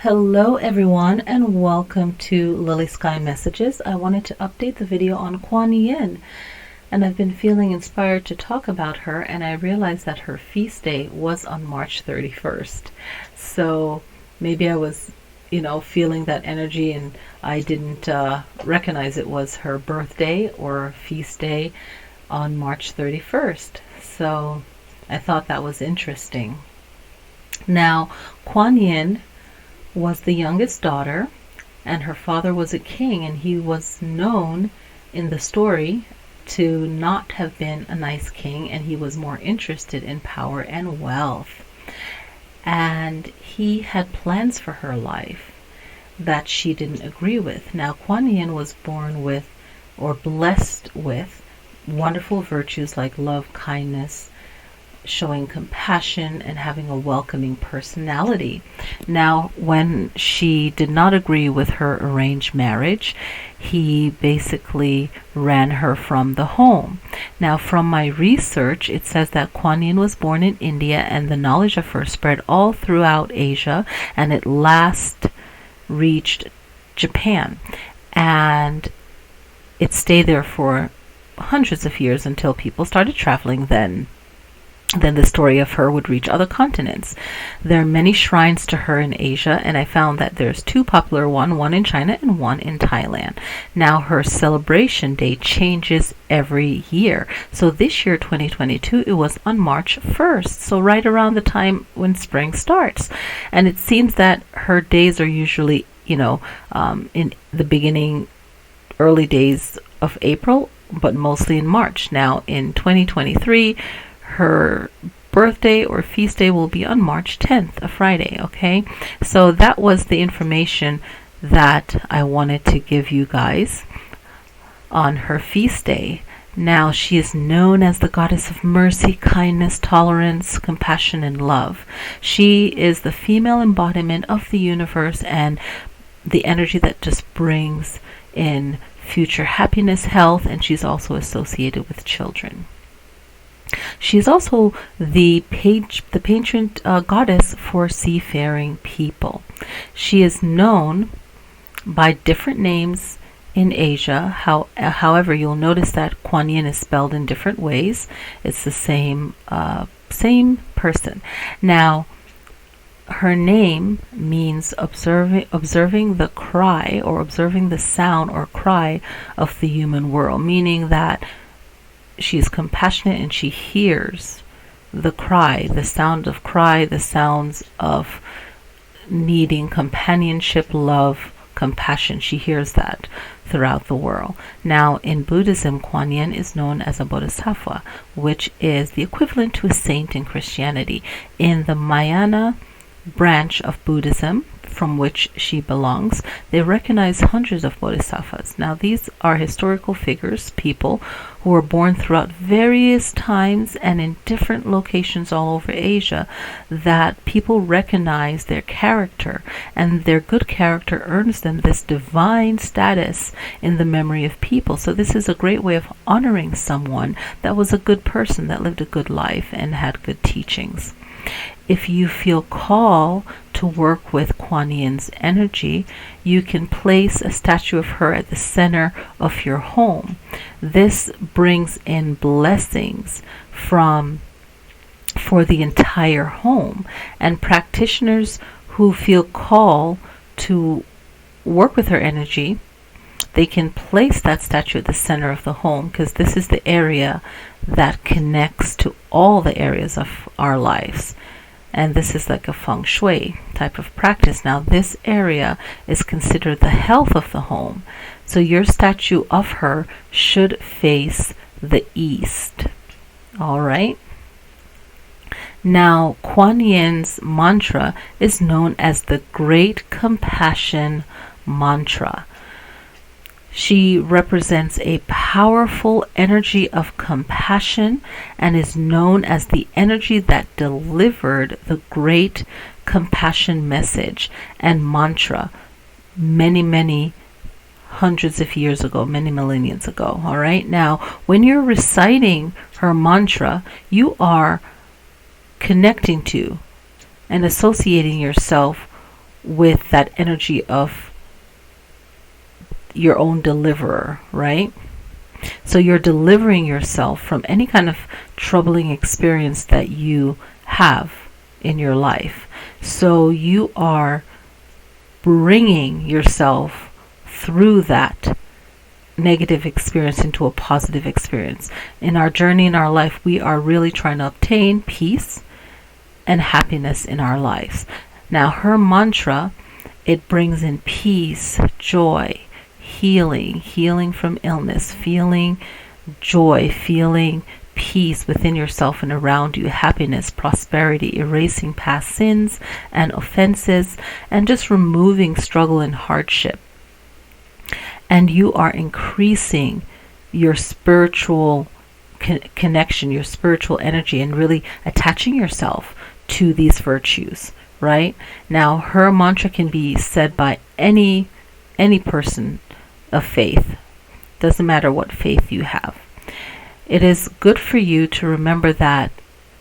Hello everyone and welcome to Lilly Messages. I wanted to update the video on Kwan Yin, and I've been feeling inspired to talk about her, and I realized that her feast day was on March 31st. So maybe I was feeling that energy and I didn't recognize it was her birthday or feast day on March 31st. So I thought that was interesting. Now, Kwan Yin was the youngest daughter, and her father was a king, and he was known in the story to not have been a nice king, and he was more interested in power and wealth. And he had plans for her life that she didn't agree with. Now, Kwan Yin was born with, or blessed with, wonderful virtues like love, kindness, showing compassion, and having a welcoming personality. Now, when she did not agree with her arranged marriage, he basically ran her from the home. Now, from my research, it says that Kwan Yin was born in India, and the knowledge of her spread all throughout Asia, and it last reached Japan. And it stayed there for hundreds of years until people started traveling. Then the story of her would reach other continents. There are many shrines to her in Asia, and I found that there's two popular one in China and one in Thailand. Now, her celebration date changes every year. So this year, 2022, it was on March 1st, so right around the time when spring starts. And it seems that her days are usually, in the beginning, early days of April, but mostly in March. Now, in 2023, her birthday or feast day will be on March 10th, a Friday, okay? So that was the information that I wanted to give you guys on her feast day. Now, she is known as the goddess of mercy, kindness, tolerance, compassion, and love. She is the female embodiment of the universe and the energy that just brings in future happiness, health, and she's also associated with children. She is also the patron goddess for seafaring people. She is known by different names in Asia. However, you'll notice that Kwan Yin is spelled in different ways. It's the same person. Now, her name means observing the cry, or observing the sound or cry of the human world, meaning that she is compassionate and she hears the cry, the sound of cry, the sounds of needing companionship, love, compassion. She hears that throughout the world. Now, in Buddhism, Kwan Yin is known as a Bodhisattva, which is the equivalent to a saint in Christianity. In the Mahayana branch of Buddhism, from which she belongs, they recognize hundreds of bodhisattvas. Now, these are historical figures, people who were born throughout various times and in different locations all over Asia, that people recognize their character, and their good character earns them this divine status in the memory of people. So this is a great way of honoring someone that was a good person, that lived a good life and had good teachings. If you feel called to work with Kwan Yin's energy, you can place a statue of her at the center of your home. This brings in blessings for the entire home. And practitioners who feel called to work with her energy, they can place that statue at the center of the home, because this is the area that connects to all the areas of our lives. And this is like a feng shui type of practice. Now, this area is considered the health of the home. So your statue of her should face the east. All right. Now, Kwan Yin's mantra is known as the Great Compassion Mantra. She represents a powerful energy of compassion and is known as the energy that delivered the great compassion message and mantra many hundreds of years ago, many millenniums ago. All right. Now, when you're reciting her mantra, you are connecting to and associating yourself with that energy of your own deliverer, right? So you're delivering yourself from any kind of troubling experience that you have in your life. So you are bringing yourself through that negative experience into a positive experience. In our journey in our life, we are really trying to obtain peace and happiness in our lives. Now, her mantra, it brings in peace, joy, healing from illness, feeling joy, feeling peace within yourself and around you, happiness, prosperity, erasing past sins and offenses, and just removing struggle and hardship. And you are increasing your spiritual connection, your spiritual energy, and really attaching yourself to these virtues, right? Now, her mantra can be said by any person of faith. Doesn't matter what faith you have. It is good for you to remember that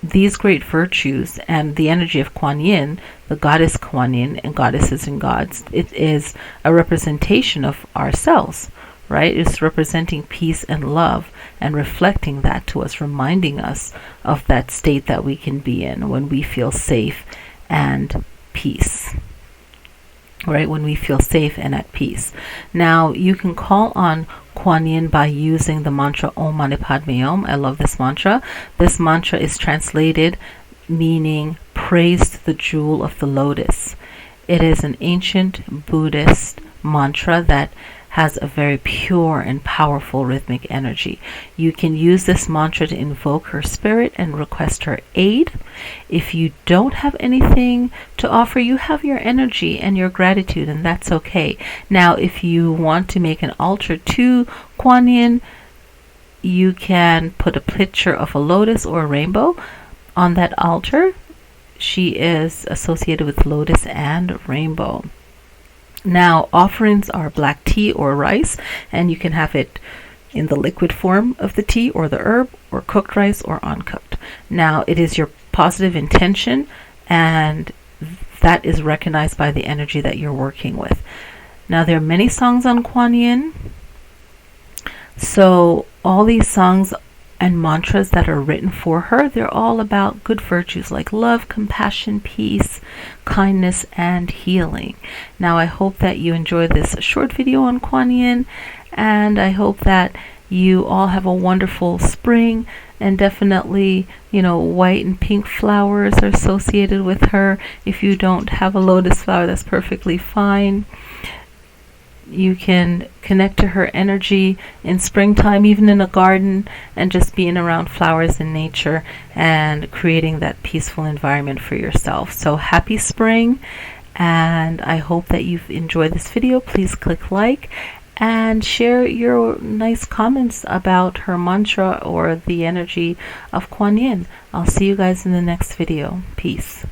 these great virtues and the energy of Kwan Yin, the goddess Kwan Yin and goddesses and gods, it is a representation of ourselves, right? It's representing peace and love and reflecting that to us, reminding us of that state that we can be in when we feel safe and peace. Right, when we feel safe and at peace. Now, you can call on Kwan Yin by using the mantra Om Mani Padme Om. I love this mantra. This mantra is translated meaning praise to the jewel of the lotus. It is an ancient Buddhist mantra that has a very pure and powerful rhythmic energy. You can use this mantra to invoke her spirit and request her aid. If you don't have anything to offer, you have your energy and your gratitude, and that's okay. Now, if you want to make an altar to Kwan Yin, you can put a picture of a lotus or a rainbow on that altar. She is associated with lotus and rainbow. Now, offerings are black tea or rice, and you can have it in the liquid form of the tea or the herb, or cooked rice or uncooked. Now, it is your positive intention, and that is recognized by the energy that you're working with. Now, there are many songs on Kwan Yin. So all these songs and mantras that are written for her, they're all about good virtues like love, compassion, peace, kindness, and healing. Now, I hope that you enjoyed this short video on Kwan Yin, and I hope that you all have a wonderful spring, and definitely, white and pink flowers are associated with her. If you don't have a lotus flower, that's perfectly fine. You can connect to her energy in springtime, even in a garden, and just being around flowers and nature and creating that peaceful environment for yourself. So happy spring, and I hope that you've enjoyed this video. Please click like and share your nice comments about her mantra or the energy of Kwan Yin. I'll see you guys in the next video. Peace.